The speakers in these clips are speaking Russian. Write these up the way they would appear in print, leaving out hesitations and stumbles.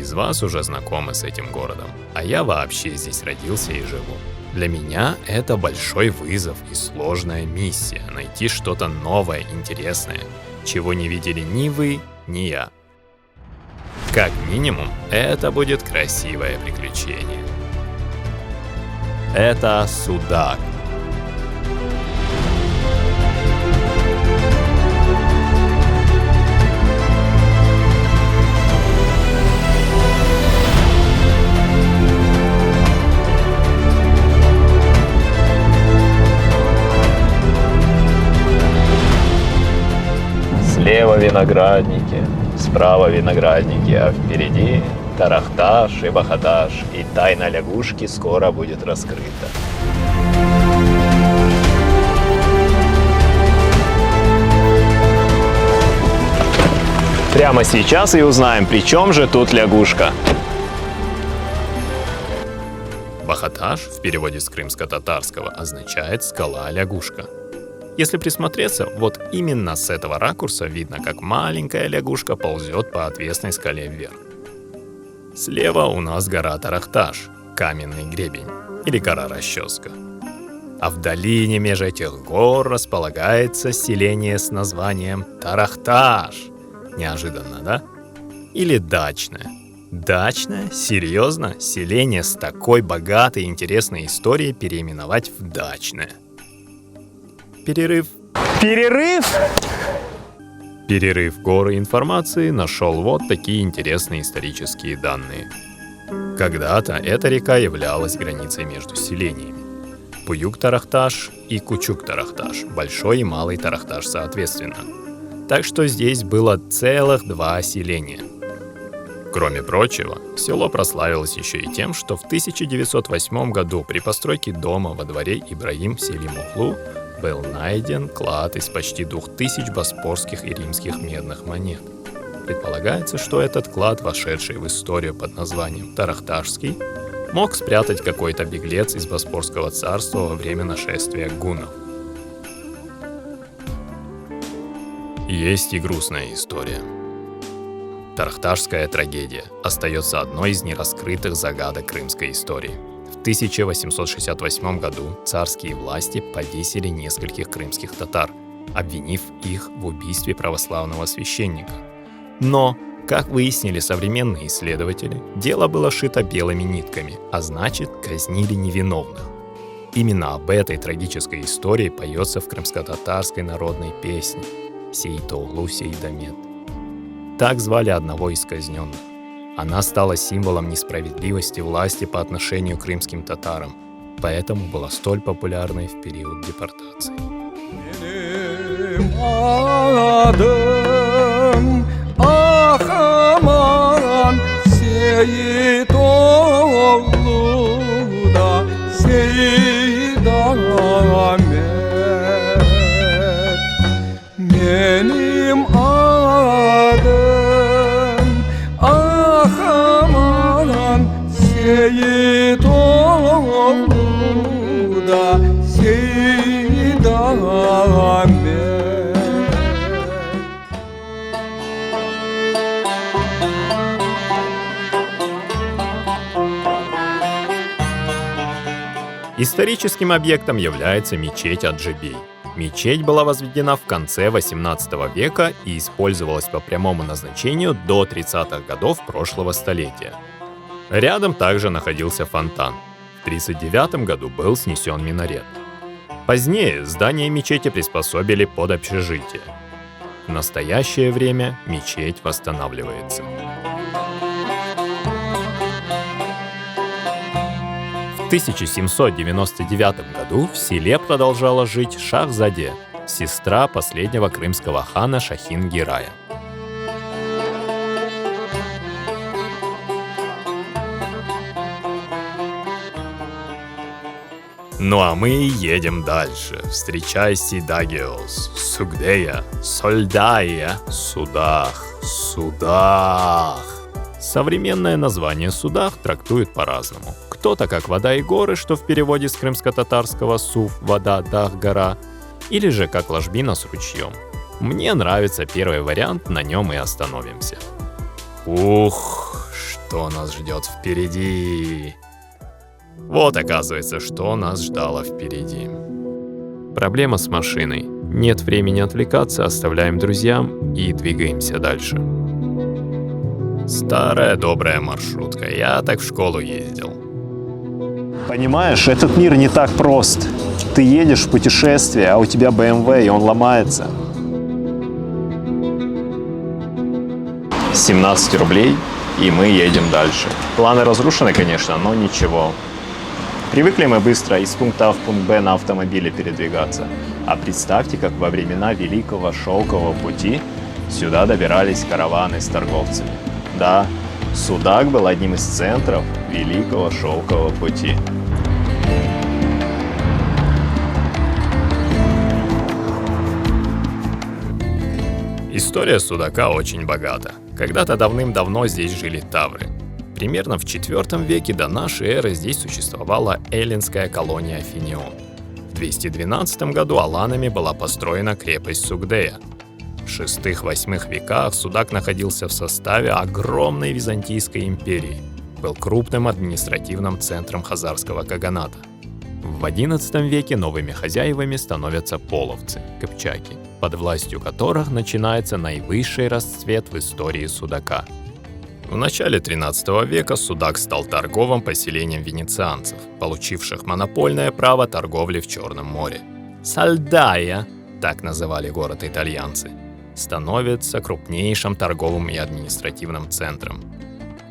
из вас уже знакомы с этим городом, а я вообще здесь родился и живу. Для меня это большой вызов и сложная миссия — найти что-то новое, интересное, чего не видели ни вы, ни я. Как минимум, это будет красивое приключение. Это Судак. Слева виноградники, справа виноградники, а впереди Тарахташ и Бахаташ, и тайна лягушки скоро будет раскрыта. Прямо сейчас и узнаем, при чем же тут лягушка. Бахаташ в переводе с крымско-татарского означает «скала-лягушка». Если присмотреться, вот именно с этого ракурса видно, как маленькая лягушка ползет по отвесной скале вверх. Слева у нас гора Тарахташ, каменный гребень, или гора Расческа. А в долине меж этих гор располагается селение с названием Тарахташ. Неожиданно, да? Или Дачное. Дачное? Серьезно? Селение с такой богатой и интересной историей переименовать в Дачное? Перерыв. Перерыв горы информации нашел вот такие интересные исторические данные. Когда-то эта река являлась границей между селениями. Буюк-Тарахташ и Кучук-Тарахташ, Большой и Малый Тарахташ соответственно. Так что здесь было целых 2 селения. Кроме прочего, село прославилось еще и тем, что в 1908 году при постройке дома во дворе Ибрагим в селе Мухлу был найден клад из почти 2000 боспорских и римских медных монет. Предполагается, что этот клад, вошедший в историю под названием Тарахташский, мог спрятать какой-то беглец из Боспорского царства во время нашествия гуннов. Есть и грустная история. Тарахташская трагедия остается одной из нераскрытых загадок крымской истории. В 1868 году царские власти повесили нескольких крымских татар, обвинив их в убийстве православного священника. Но, как выяснили современные исследователи, дело было шито белыми нитками, а значит, казнили невиновных. Именно об этой трагической истории поется в крымско-татарской народной песне «Сейтоглу Сейдамет». Так звали одного из казненных. Она стала символом несправедливости власти по отношению к крымским татарам, поэтому была столь популярной в период депортации. Историческим объектом является мечеть Аджебей. Мечеть была возведена в конце XVIII века и использовалась по прямому назначению до 30-х годов прошлого столетия. Рядом также находился фонтан. В 1939 году был снесен минарет. Позднее здание мечети приспособили под общежитие. В настоящее время мечеть восстанавливается. В 1799 году в селе продолжала жить Шахзаде, сестра последнего крымского хана Шахин-Гирая. Ну а мы едем дальше. Встречай Сидагиос, Сугдея, Сольдая, Судах, Судах. Современное название Судах трактуют по-разному. Кто-то как вода и горы, что в переводе с крымско-татарского суф, вода, дах, гора, или же как ложбина с ручьем. Мне нравится первый вариант, на нем и остановимся. Ух, что нас ждет впереди. Вот оказывается, что нас ждало впереди. Проблема с машиной. Нет времени отвлекаться, оставляем друзьям и двигаемся дальше. Старая добрая маршрутка. Я так в школу ездил. Понимаешь, этот мир не так прост. Ты едешь в путешествие, а у тебя BMW, и он ломается. 17 рублей, и мы едем дальше. Планы разрушены, конечно, но ничего. Привыкли мы быстро из пункта А в пункт Б на автомобиле передвигаться. А представьте, как во времена Великого Шелкового пути сюда добирались караваны с торговцами. Да, Судак был одним из центров Великого Шелкового пути. История Судака очень богата. Когда-то давным-давно здесь жили тавры. Примерно в IV веке до нашей эры здесь существовала эллинская колония Финион. В 212 году аланами была построена крепость Сугдея. В VI-VIII веках Судак находился в составе огромной Византийской империи, был крупным административным центром хазарского каганата. В XI веке новыми хозяевами становятся половцы, кыпчаки, под властью которых начинается наивысший расцвет в истории Судака. В начале XIII века Судак стал торговым поселением венецианцев, получивших монопольное право торговли в Черном море. Сальдая, так называли город итальянцы, становится крупнейшим торговым и административным центром.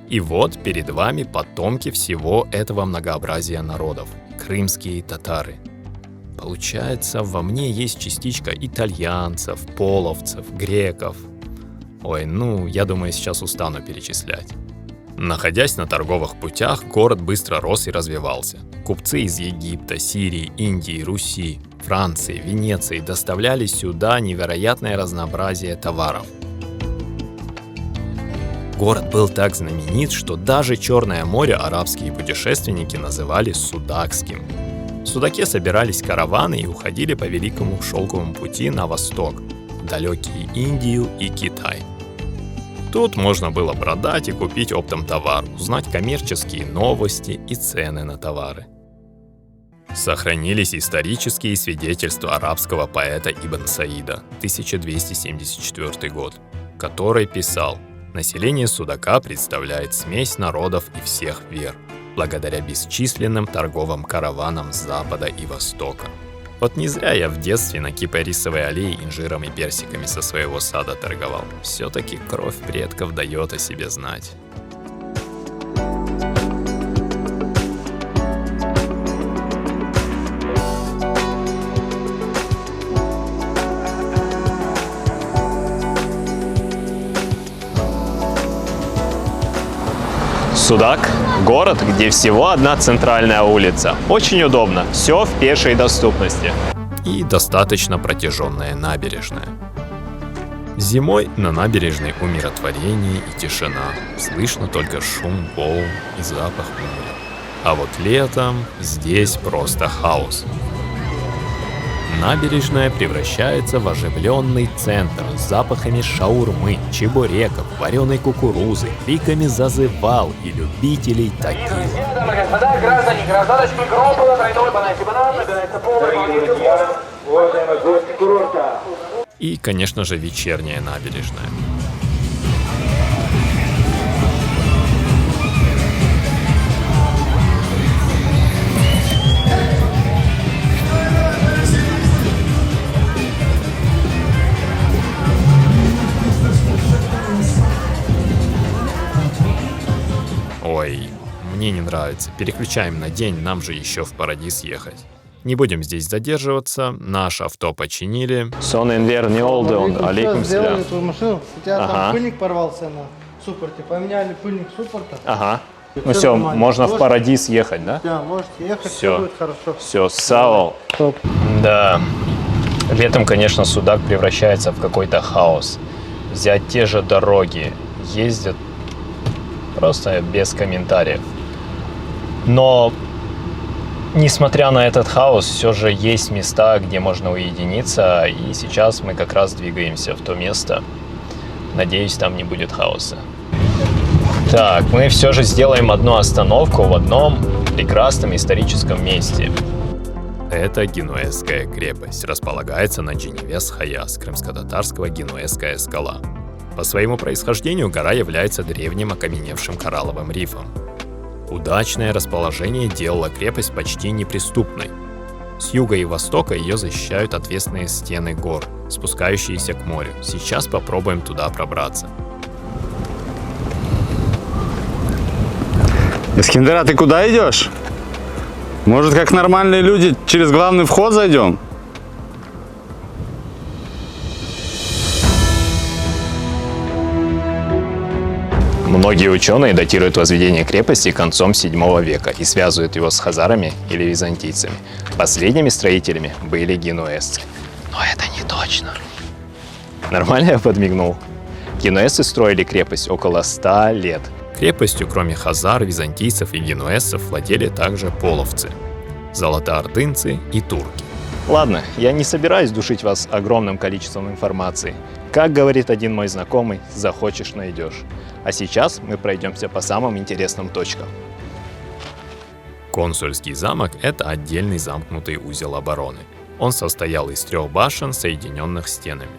И вот перед вами потомки всего этого многообразия народов – крымские татары. Получается, во мне есть частичка итальянцев, половцев, греков. Ой, я думаю, сейчас устану перечислять. Находясь на торговых путях, город быстро рос и развивался. Купцы из Египта, Сирии, Индии, Руси, Франции, Венеции доставляли сюда невероятное разнообразие товаров. Город был так знаменит, что даже Черное море арабские путешественники называли Судакским. В Судаке собирались караваны и уходили по Великому Шелковому пути на восток, в далекие Индию и Китай. Тут можно было продать и купить оптом товар, узнать коммерческие новости и цены на товары. Сохранились исторические свидетельства арабского поэта Ибн Саида, 1274 год, который писал: «Население Судака представляет смесь народов и всех вер, благодаря бесчисленным торговым караванам с запада и востока». Вот не зря я в детстве на кипарисовой аллее инжиром и персиками со своего сада торговал. Все-таки кровь предков дает о себе знать. Судак – город, где всего одна центральная улица. Очень удобно, все в пешей доступности. И достаточно протяженная набережная. Зимой на набережной умиротворение и тишина. Слышно только шум волн и запах моря. А вот летом здесь просто хаос. Набережная превращается в оживленный центр с запахами шаурмы, чебуреков, вареной кукурузы, криками зазывал и любителей текилы. Господа, граждане, гражданочки, группа, тройной бананчик банан, набирается полный, уважаемые гости курорта. И, конечно же, вечерняя набережная. Ой, мне не нравится. Переключаем на день, нам же еще в Парадис ехать. Не будем здесь задерживаться, наше авто починили. Сон инвер не олден, алейкум сделали салям. твою машину, у тебя Ага. там пыльник порвался на суппорте, поменяли пыльник суппорта. Ага. Ну Всё все, нормально. можно в Можешь- Парадис ехать, да? Да, можете ехать, Всё. все будет хорошо. Все, сау. Топ. Да. Летом, конечно, Судак превращается в какой-то хаос. Взять те же дороги, ездят просто без комментариев. Но, несмотря на этот хаос, все же есть места, где можно уединиться, и сейчас мы как раз двигаемся в то место. Надеюсь, там не будет хаоса. Так, мы все же сделаем одну остановку в одном прекрасном историческом месте. Это Генуэзская крепость. Располагается на Дженевес-Хаяс, крымско-татарского Генуэзская скала. По своему происхождению гора является древним окаменевшим коралловым рифом. Удачное расположение делало крепость почти неприступной. С юга и востока ее защищают отвесные стены гор, спускающиеся к морю. Сейчас попробуем туда пробраться. Искандер, а ты куда идешь? Может, как нормальные люди, через главный вход зайдем? Многие ученые датируют возведение крепости концом 7 века и связывают его с хазарами или византийцами. Последними строителями были генуэзцы. Но это не точно. Нормально я подмигнул? Генуэзцы строили крепость около 100 лет. Крепостью, кроме хазар, византийцев и генуэзцев, владели также половцы, золотоордынцы и турки. Ладно, я не собираюсь душить вас огромным количеством информации. Как говорит один мой знакомый, захочешь — найдешь. А сейчас мы пройдемся по самым интересным точкам. Консульский замок – это отдельный замкнутый узел обороны. Он состоял из 3 башен, соединенных стенами.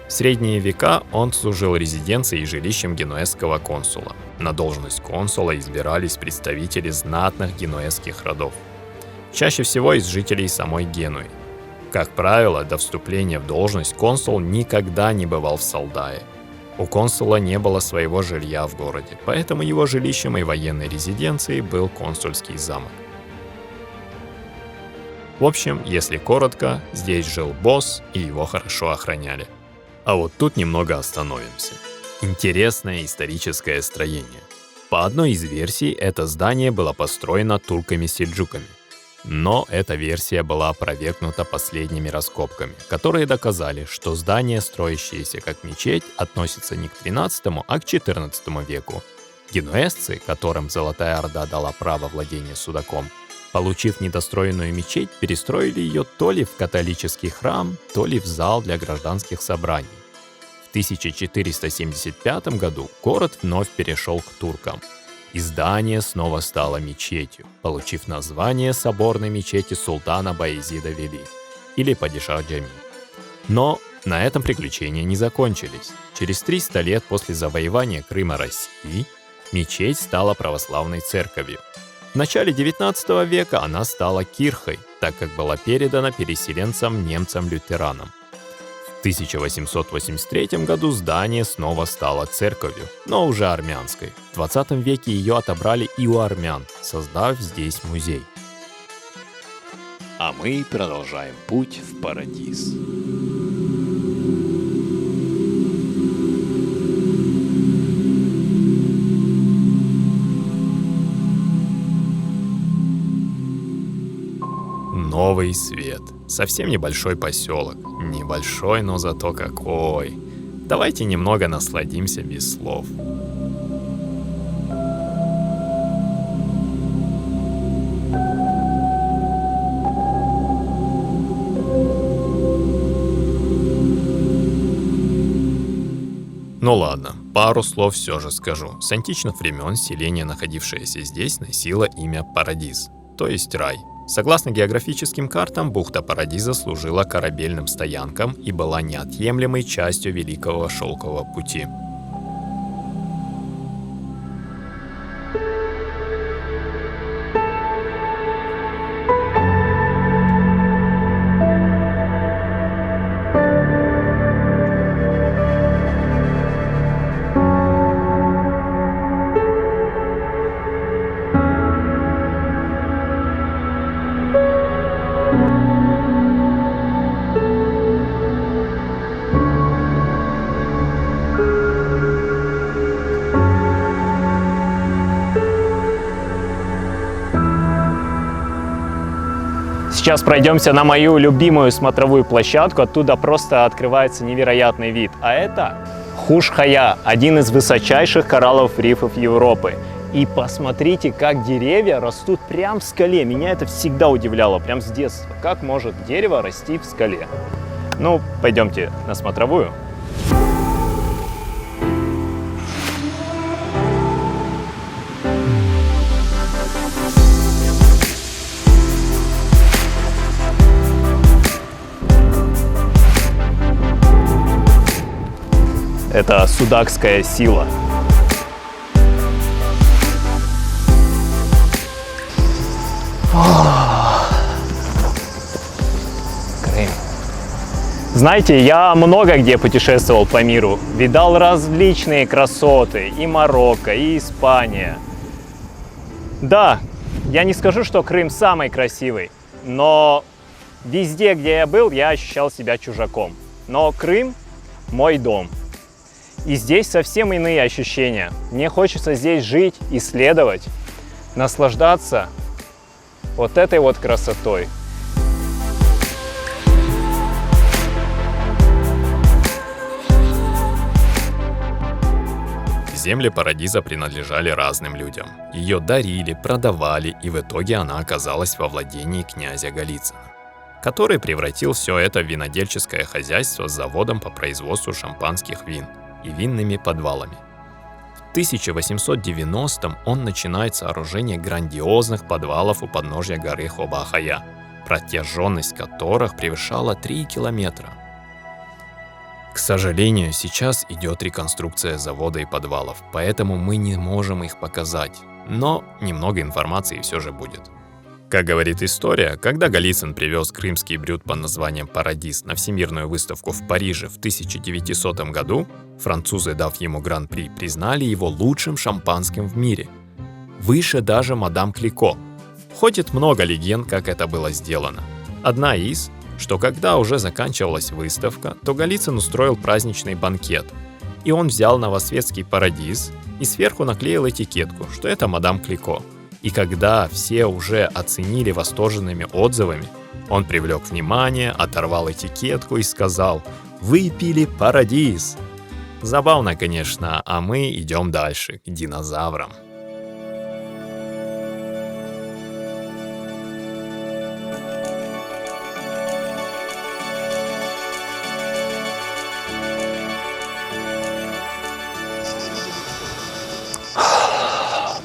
В средние века он служил резиденцией и жилищем генуэзского консула. На должность консула избирались представители знатных генуэзских родов. Чаще всего из жителей самой Генуи. Как правило, до вступления в должность консул никогда не бывал в Салдае. У консула не было своего жилья в городе, поэтому его жилищем и военной резиденцией был консульский замок. В общем, если коротко, здесь жил босс, и его хорошо охраняли. А вот тут немного остановимся. Интересное историческое строение. По одной из версий, это здание было построено турками-сельджуками. Но эта версия была опровергнута последними раскопками, которые доказали, что здание, строящееся как мечеть, относится не к XIII, а к XIV веку. Генуэзцы, которым Золотая Орда дала право владения Судаком, получив недостроенную мечеть, перестроили ее то ли в католический храм, то ли в зал для гражданских собраний. В 1475 году город вновь перешел к туркам, и здание снова стало мечетью, получив название соборной мечети султана Баязида Вели, или Падишах Джами. Но на этом приключения не закончились. Через 300 лет после завоевания Крыма России мечеть стала православной церковью. В начале XIX века она стала кирхой, так как была передана переселенцам-немцам-лютеранам. В 1883 году здание снова стало церковью, но уже армянской. В 20 веке ее отобрали и у армян, создав здесь музей. А мы продолжаем путь в Парадиз. Новый Свет. Совсем небольшой поселок. Небольшой, но зато какой. Давайте немного насладимся без слов. Ну ладно, пару слов все же скажу. С античных времен селение, находившееся здесь, носило имя Парадиз, то есть рай. Согласно географическим картам, бухта Парадиза служила корабельным стоянкам и была неотъемлемой частью Великого Шелкового пути. Сейчас пройдемся на мою любимую смотровую площадку. Оттуда просто открывается невероятный вид. А это Хуш-Хая, один из высочайших коралловых рифов Европы. И посмотрите, как деревья растут прямо в скале. Меня это всегда удивляло, прям с детства. Как может дерево расти в скале? Ну, пойдемте на смотровую. Это судакская сила. Крым. Знаете, я много где путешествовал по миру, видал различные красоты, и Марокко, и Испания. Да, я не скажу, что Крым самый красивый, но везде, где я был, я ощущал себя чужаком. Но Крым – мой дом. И здесь совсем иные ощущения. Мне хочется здесь жить, исследовать, наслаждаться вот этой вот красотой. Земли Парадиза принадлежали разным людям. Ее дарили, продавали, и в итоге она оказалась во владении князя Голицына, который превратил все это в винодельческое хозяйство с заводом по производству шампанских вин и винными подвалами. В 1890-м он начинает сооружение грандиозных подвалов у подножья горы Хобахая, протяженность которых превышала 3 километра. К сожалению, сейчас идет реконструкция завода и подвалов, поэтому мы не можем их показать, но немного информации все же будет. Как говорит история, когда Голицын привез крымский брют под названием «Парадиз» на Всемирную выставку в Париже в 1900 году, французы, дав ему гран-при, признали его лучшим шампанским в мире. Выше даже мадам Клико. Ходит много легенд, как это было сделано. Одна из, что когда уже заканчивалась выставка, то Голицын устроил праздничный банкет. И он взял новосветский «Парадиз» и сверху наклеил этикетку, что это мадам Клико. И когда все уже оценили восторженными отзывами, он привлек внимание, оторвал этикетку и сказал: «Вы пили Парадиз». Забавно, конечно, а мы идем дальше, к динозаврам.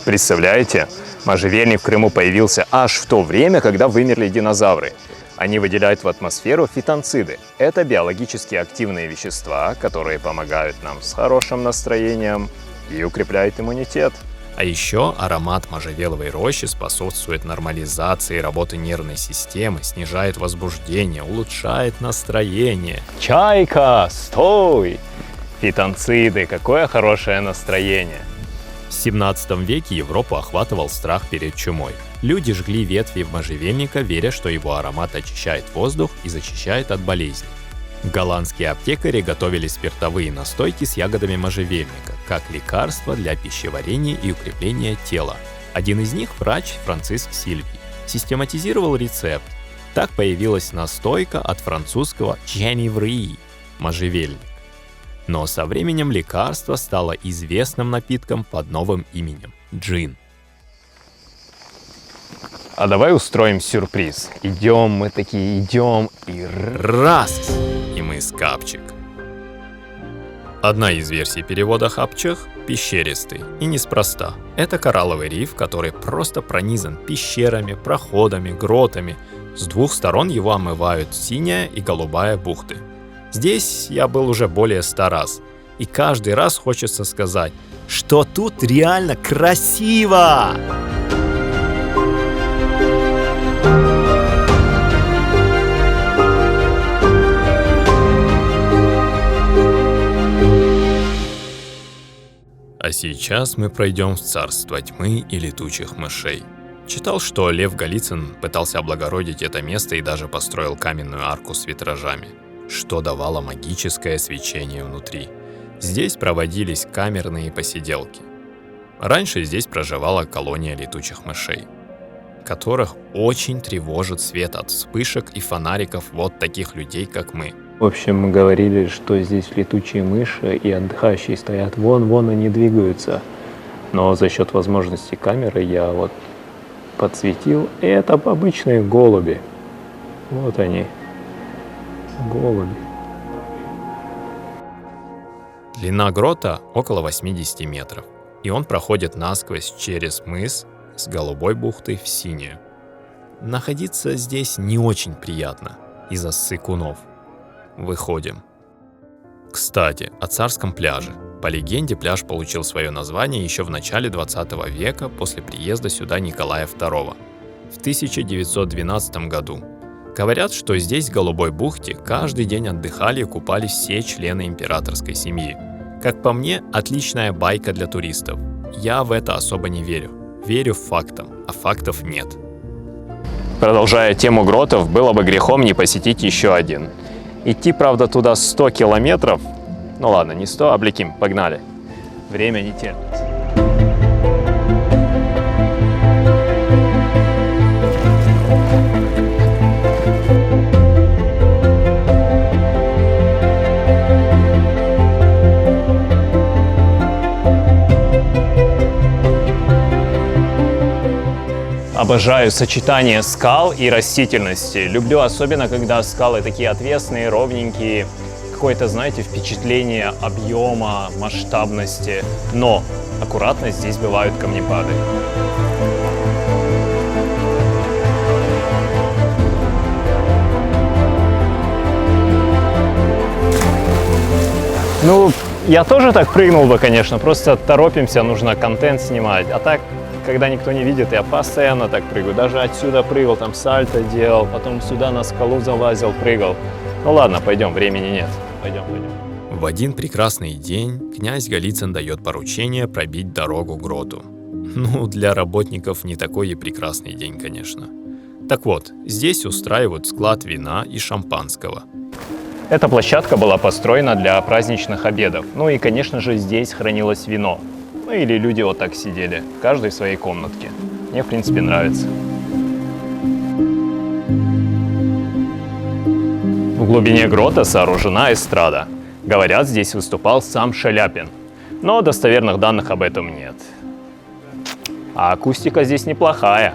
Представляете? Можжевельник в Крыму появился аж в то время, когда вымерли динозавры. Они выделяют в атмосферу фитонциды. Это биологически активные вещества, которые помогают нам с хорошим настроением и укрепляют иммунитет. А еще аромат можжевеловой рощи способствует нормализации работы нервной системы, снижает возбуждение, улучшает настроение. Чайка, стой! Фитонциды, какое хорошее настроение! В 17 веке Европу охватывал страх перед чумой. Люди жгли ветви можжевельника, веря, что его аромат очищает воздух и защищает от болезней. Голландские аптекари готовили спиртовые настойки с ягодами можжевельника, как лекарство для пищеварения и укрепления тела. Один из них, врач Франциск Сильви, систематизировал рецепт. Так появилась настойка от французского «Genevrier» – можжевельник. Но со временем лекарство стало известным напитком под новым именем – джин. А давай устроим сюрприз. Идем, мы такие идем, и Раз! И мы скапчик. Одна из версий перевода хапчих – пещеристый. И неспроста. Это коралловый риф, который просто пронизан пещерами, проходами, гротами. С двух сторон его омывают синяя и голубая бухты. Здесь я был уже более 100 раз. И каждый раз хочется сказать, что тут реально красиво! А сейчас мы пройдем в царство тьмы и летучих мышей. Читал, что Лев Голицын пытался облагородить это место и даже построил каменную арку с витражами, что давало магическое свечение внутри. Здесь проводились камерные посиделки. Раньше здесь проживала колония летучих мышей, которых очень тревожит свет от вспышек и фонариков вот таких людей, как мы. В общем, мы говорили, что здесь летучие мыши и отдыхающие стоят вон они двигаются. Но за счет возможности камеры я вот подсветил, и это обычные голуби. Вот они, голуби. Длина грота около 80 метров, и он проходит насквозь через мыс с голубой бухты в синюю. Находиться здесь не очень приятно из-за ссыкунов. Выходим. Кстати, о царском пляже. По легенде, пляж получил свое название еще в начале 20 века после приезда сюда Николая II в 1912 году. Говорят, что здесь, в Голубой бухте, каждый день отдыхали и купались все члены императорской семьи. Как по мне, отличная байка для туристов. Я в это особо не верю. Верю фактам, а фактов нет. Продолжая тему гротов, было бы грехом не посетить еще один. Идти, правда, туда 100 километров. Ну ладно, не 100, а Блеким, погнали. Время не терпится. Обожаю сочетание скал и растительности. Люблю особенно, когда скалы такие отвесные, ровненькие. Какое-то, знаете, впечатление объема, масштабности. Но аккуратно, здесь бывают камнепады. Ну, я тоже так прыгнул бы, конечно. Просто торопимся, нужно контент снимать. А так, когда никто не видит, я постоянно так прыгаю. Даже отсюда прыгал, там сальто делал, потом сюда на скалу залазил, прыгал. Ну ладно, пойдем, времени нет. Пойдем. В один прекрасный день князь Голицын дает поручение пробить дорогу к гроту. Ну, для работников не такой и прекрасный день, конечно. Так вот, здесь устраивают склад вина и шампанского. Эта площадка была построена для праздничных обедов. Ну и, конечно же, здесь хранилось вино. Ну или люди вот так сидели, каждый в своей комнатке. Мне, в принципе, нравится. В глубине грота сооружена эстрада. Говорят, здесь выступал сам Шаляпин. Но достоверных данных об этом нет. А акустика здесь неплохая.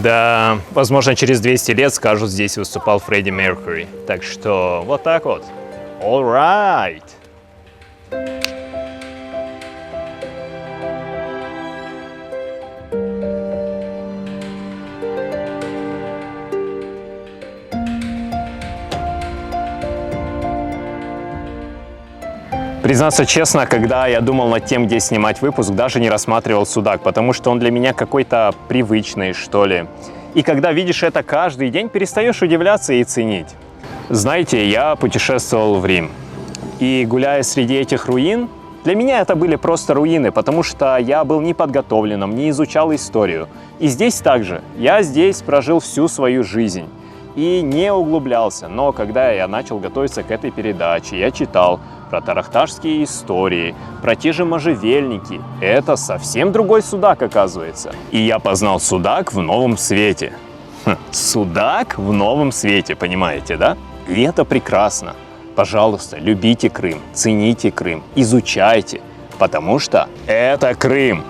Да, возможно, через 200 лет скажут, здесь выступал Фредди Меркьюри. Так что вот так вот. All right. Признаться честно, когда я думал над тем, где снимать выпуск, даже не рассматривал Судак, потому что он для меня какой-то привычный, что ли. И когда видишь это каждый день, перестаешь удивляться и ценить. Знаете, я путешествовал в Рим. И гуляя среди этих руин, для меня это были просто руины, потому что я был неподготовленным, не изучал историю. И здесь также. Я здесь прожил всю свою жизнь и не углублялся. Но когда я начал готовиться к этой передаче, я читал про тарахташские истории, про те же можжевельники. Это совсем другой Судак, оказывается. И я познал Судак в новом свете. Судак в новом свете, понимаете, да? И это прекрасно. Пожалуйста, любите Крым, цените Крым, изучайте, потому что это Крым.